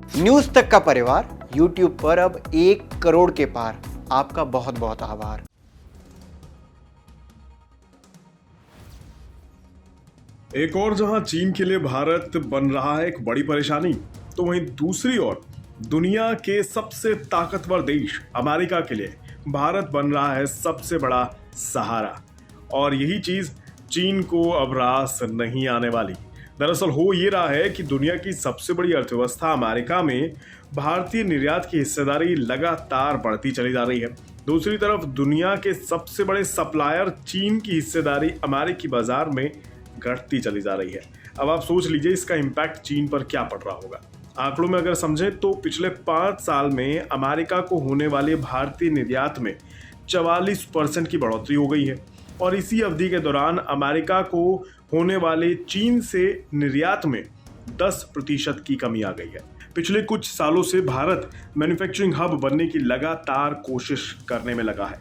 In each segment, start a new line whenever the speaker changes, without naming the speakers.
News तक का परिवार YouTube पर अब 1 करोड़ के पार। आपका बहुत बहुत आभार।
एक और जहां चीन के लिए भारत बन रहा है एक बड़ी परेशानी, तो वहीं दूसरी ओर दुनिया के सबसे ताकतवर देश अमेरिका के लिए भारत बन रहा है सबसे बड़ा सहारा। और यही चीज चीन को अब रास नहीं आने वाली। दरअसल हो ये रहा है कि दुनिया की सबसे बड़ी अर्थव्यवस्था अमेरिका में भारतीय निर्यात की हिस्सेदारी लगातार बढ़ती चली जा रही है। दूसरी तरफ दुनिया के सबसे बड़े सप्लायर चीन की हिस्सेदारी अमेरिकी बाजार में घटती चली जा रही है। अब आप सोच लीजिए इसका इम्पैक्ट चीन पर क्या पड़ रहा होगा। आंकड़ों में अगर समझें तो पिछले 5 साल में अमेरिका को होने वाले भारतीय निर्यात में 44% की बढ़ोतरी हो गई है। और इसी अवधि के दौरान अमेरिका को होने वाले चीन से निर्यात में 10% की कमी आ गई है। पिछले कुछ सालों से भारत मैन्युफैक्चरिंग हब बनने की लगातार कोशिश करने में लगा है।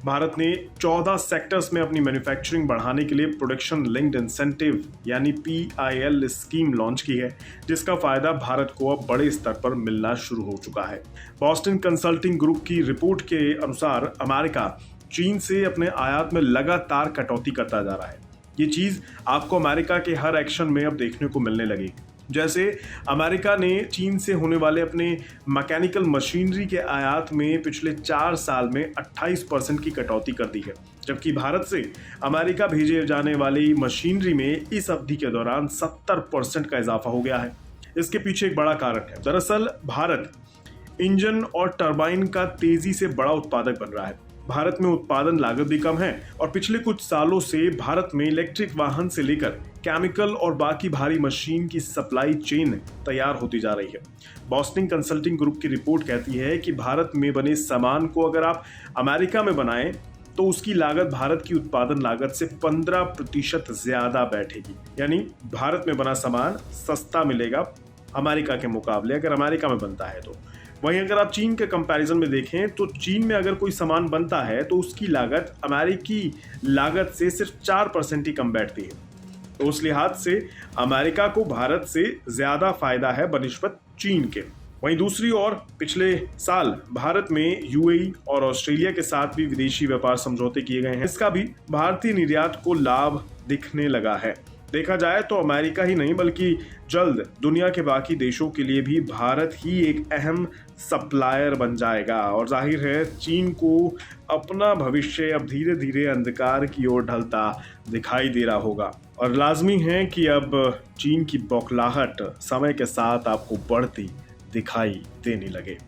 भारत ने 14 सेक्टर्स में अपनी मैन्युफैक्चरिंग बढ़ाने के लिए प्रोडक्शन लिंक्ड इंसेंटिव यानी PIL स्कीम लॉन्च की है, जिसका फायदा भारत को अब बड़े स्तर पर मिलना शुरू हो चुका है। बॉस्टन कंसल्टिंग ग्रुप की रिपोर्ट के अनुसार अमेरिका चीन से अपने आयात में लगातार कटौती करता जा रहा है। ये चीज आपको अमेरिका के हर एक्शन में अब देखने को मिलने लगी। जैसे अमेरिका ने चीन से होने वाले अपने मैकेनिकल मशीनरी के आयात में पिछले 4 साल में 28% की कटौती कर दी है, जबकि भारत से अमेरिका भेजे जाने वाली मशीनरी में इस अवधि के दौरान 70% का इजाफा हो गया है। इसके पीछे एक बड़ा कारण है। दरअसल भारत इंजन और टरबाइन का तेजी से बड़ा उत्पादक बन रहा है। भारत में उत्पादन लागत भी कम है और पिछले कुछ सालों से भारत में इलेक्ट्रिक वाहन से लेकर केमिकल और बाकी भारी मशीन की सप्लाई चेन तैयार होती जा रही है। बॉस्टन कंसल्टिंग ग्रुप की रिपोर्ट कहती है कि भारत में बने सामान को अगर आप अमेरिका में बनाएं तो उसकी लागत भारत की उत्पादन लागत से 15% ज्यादा बैठेगी। यानी भारत में बना सामान सस्ता मिलेगा अमेरिका के मुकाबले अगर अमेरिका में बनता है तो। वहीं अगर आप चीन के कंपैरिजन में देखें तो चीन में अगर कोई सामान बनता है तो उसकी लागत अमेरिकी लागत से सिर्फ 4% ही कम बैठती है। तो उस लिहाज से अमेरिका को भारत से ज्यादा फायदा है बनिस्बत चीन के। वहीं दूसरी ओर पिछले साल भारत में UAE और ऑस्ट्रेलिया के साथ भी विदेशी व्यापार समझौते किए गए हैं। इसका भी भारतीय निर्यात को लाभ दिखने लगा है। देखा जाए तो अमेरिका ही नहीं बल्कि जल्द दुनिया के बाकी देशों के लिए भी भारत ही एक अहम सप्लायर बन जाएगा। और जाहिर है चीन को अपना भविष्य अब धीरे धीरे अंधकार की ओर ढलता दिखाई दे रहा होगा। और लाजमी है कि अब चीन की बौखलाहट समय के साथ आपको बढ़ती दिखाई देने लगे।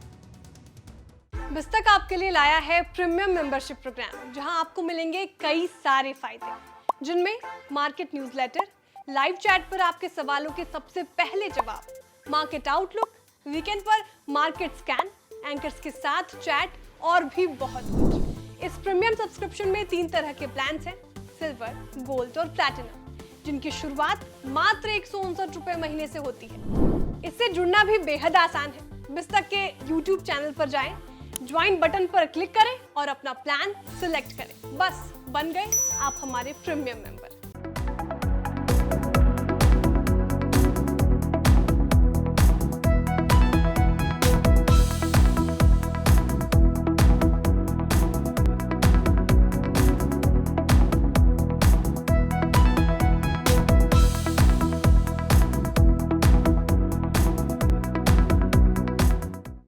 बिस्तक आपके लिए लाया है प्रीमियम मेंबरशिप प्रोग्राम, जहां आपको मिलेंगे कई सारे फायदे, जिनमें मार्केट न्यूज़लेटर, लाइव चैट पर आपके सवालों के सबसे पहले जवाब, मार्केट आउटलुक, वीकेंड पर मार्केट स्कैन, एंकर्स के साथ चैट और भी बहुत कुछ। इस प्रीमियम सब्सक्रिप्शन में 3 तरह के प्लान्स हैं, सिल्वर, गोल्ड और प्लैटिनम, जिनकी शुरुआत मात्र 159 रुपए महीने से होती है। इससे जुड़ना भी बेहद आसान है। बिस्तक के YouTube चैनल पर जाएं, ज्वाइन बटन पर क्लिक करें और अपना प्लान सिलेक्ट करें। बस बन गए आप हमारे प्रीमियम मेंबर।